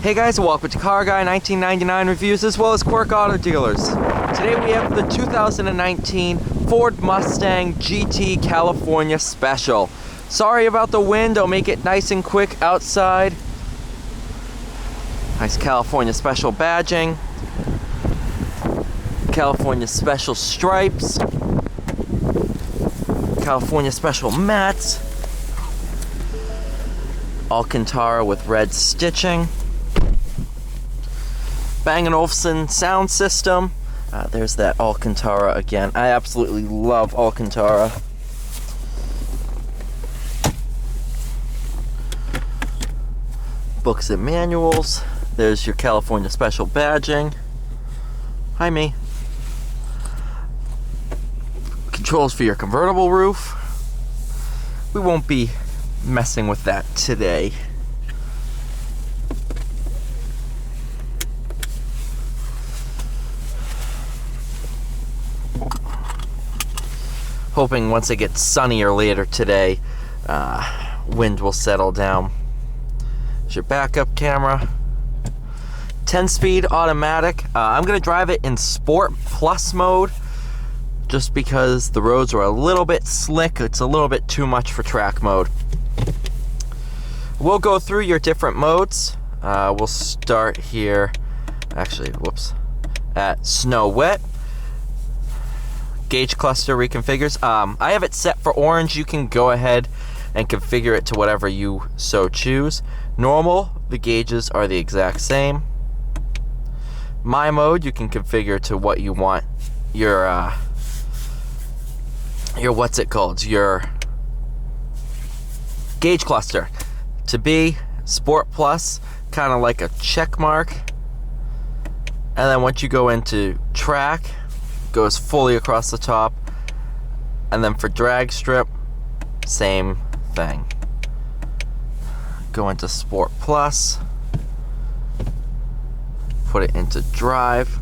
Hey guys, welcome to Car Guy 1999 reviews as well as Quirk Auto Dealers. Today we have the 2019 Ford Mustang GT California Special. Sorry about the wind, I'll make it nice and quick outside. Nice California Special badging. California Special stripes. California Special mats. Alcantara with red stitching. Bang & Olufsen sound system. There's that Alcantara again. I absolutely love Alcantara. Books and manuals. There's your California Special badging. Hi, me. Controls for your convertible roof. We won't be messing with that today. Hoping once it gets sunnier later today, wind will settle down. There's your backup camera. 10-speed automatic. I'm going to drive it in Sport Plus mode just because the roads are a little bit slick. It's a little bit too much for track mode. We'll go through your different modes. We'll start here, actually, whoops, at Snow Wet. Gauge cluster reconfigures. I have it set for orange. You can go ahead and configure it to whatever you so choose. Normal, the gauges are the exact same. My mode, you can configure to what you want your what's it called? Your gauge cluster to be. Sport Plus, kind of like a check mark. And then once you go into track, goes fully across the top. And then for drag strip, same thing. Go into Sport Plus, put it into drive.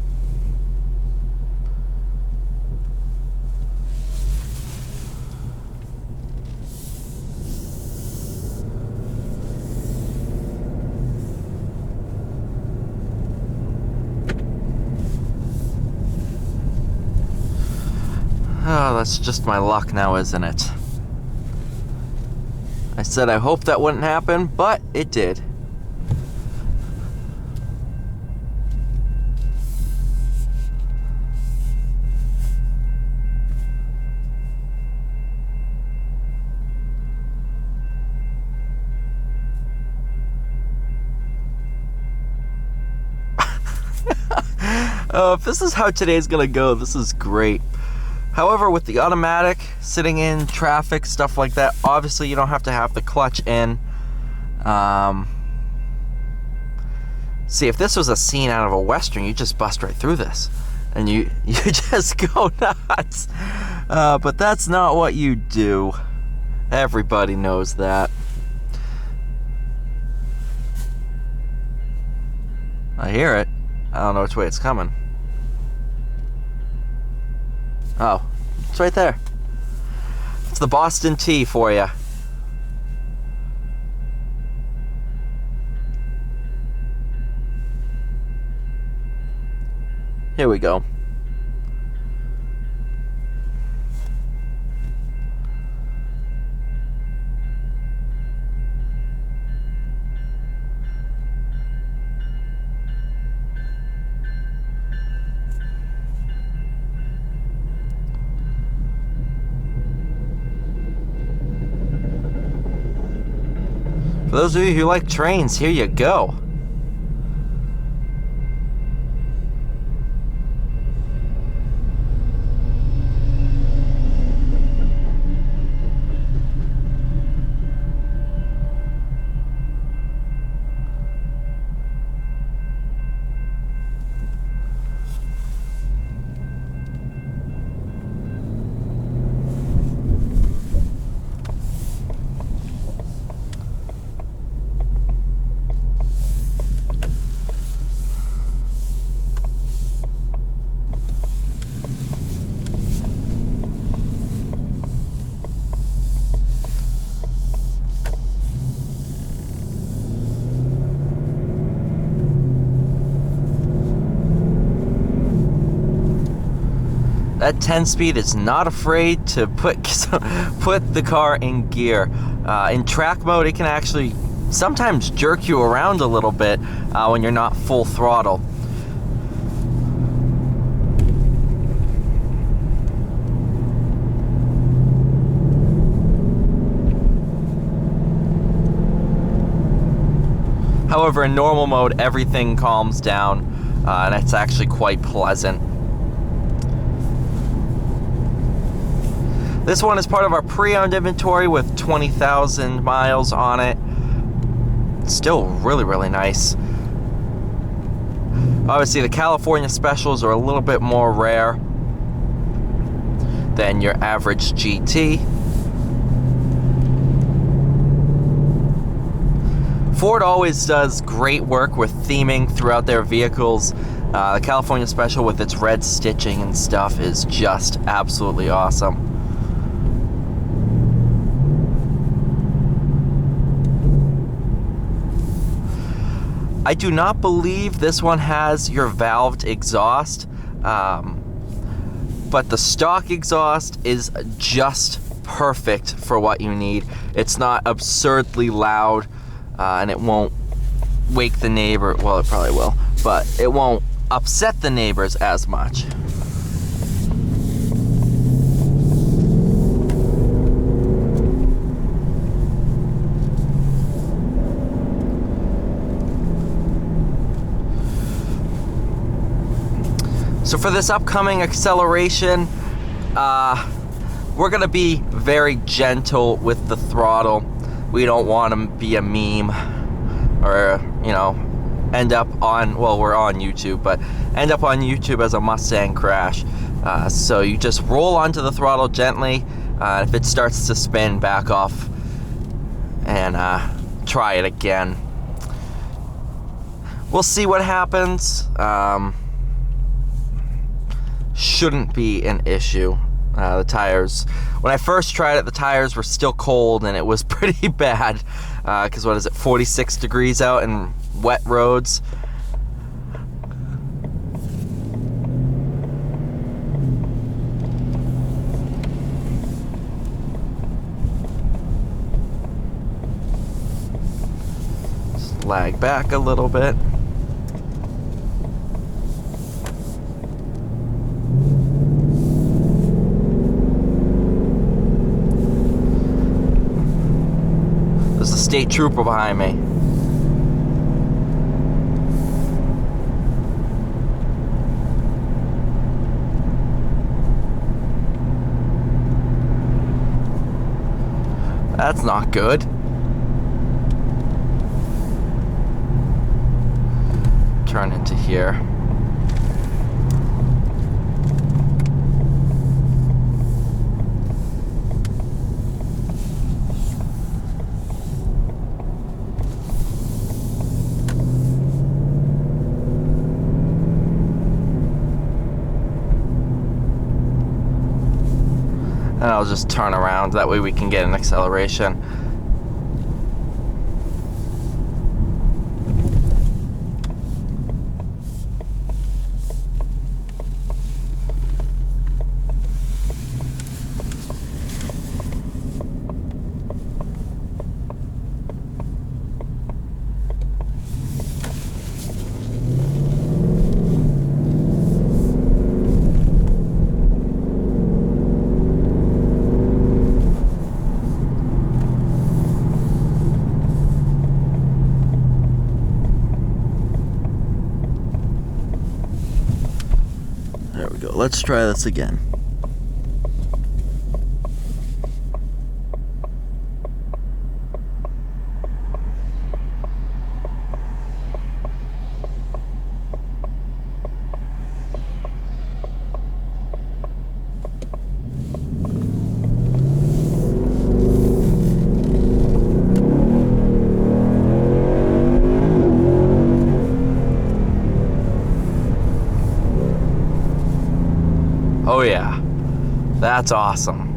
Oh, that's just my luck now, isn't it? I said I hoped that wouldn't happen, but it did. If this is how today's gonna go, this is great. However, with the automatic, sitting in traffic, stuff like that, obviously you don't have to have the clutch in. See, if this was a scene out of a Western, you just bust right through this. And you just go nuts. But that's not what you do. Everybody knows that. I hear it. I don't know which way it's coming. Oh, it's right there. It's the Boston T for you. Here we go. For those of you who like trains, here you go. That 10-speed is not afraid to put the car in gear. In track mode, it can actually sometimes jerk you around a little bit when you're not full throttle. However, in normal mode, everything calms down, and it's actually quite pleasant. This one is part of our pre-owned inventory with 20,000 miles on it. Still really, really nice. Obviously, the California specials are a little bit more rare than your average GT. Ford always does great work with theming throughout their vehicles. The California Special with its red stitching and stuff is just absolutely awesome. I do not believe this one has your valved exhaust, but the stock exhaust is just perfect for what you need. It's not absurdly loud. And it won't wake the neighbor, well, it probably will, but it won't upset the neighbors as much. So for this upcoming acceleration, we're gonna be very gentle with the throttle. We don't want to be a meme or, you know, end up on, well, we're on YouTube, but end up on YouTube as a Mustang crash. So you just roll onto the throttle gently. If it starts to spin, back off and try it again. We'll see what happens. Shouldn't be an issue. The tires, when I first tried it, the tires were still cold and it was pretty bad, because what is it, 46 degrees out and wet roads. Just lag back a little bit. There's a state trooper behind me. That's not good. Turn into here. And I'll just turn around, that way we can get an acceleration. There we go. Let's try this again. Oh yeah, that's awesome.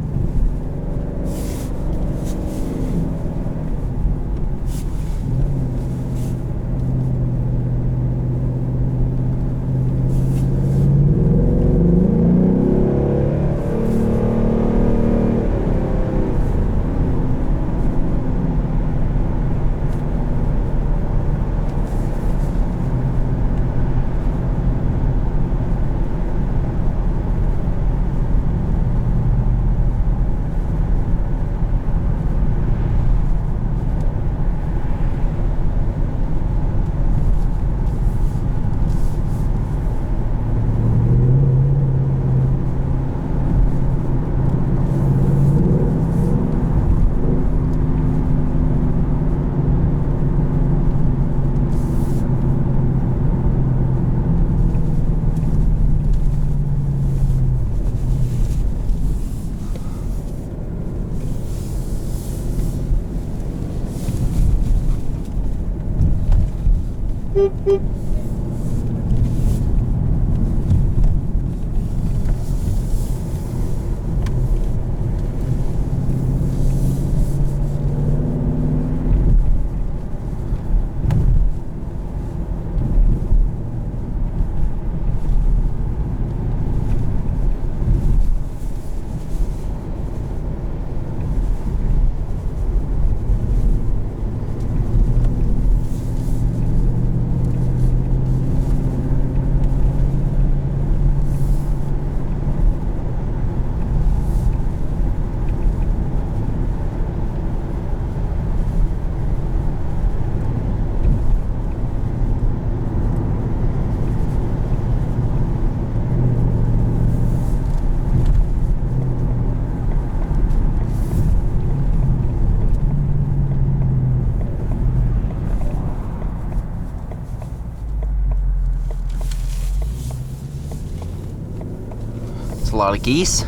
A lot of geese.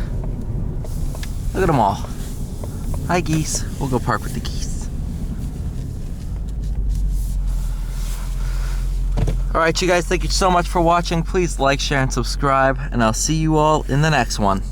Look at them all. Hi, geese. We'll go park with the geese. Alright, you guys, thank you so much for watching. Please like, share, and subscribe, and I'll see you all in the next one.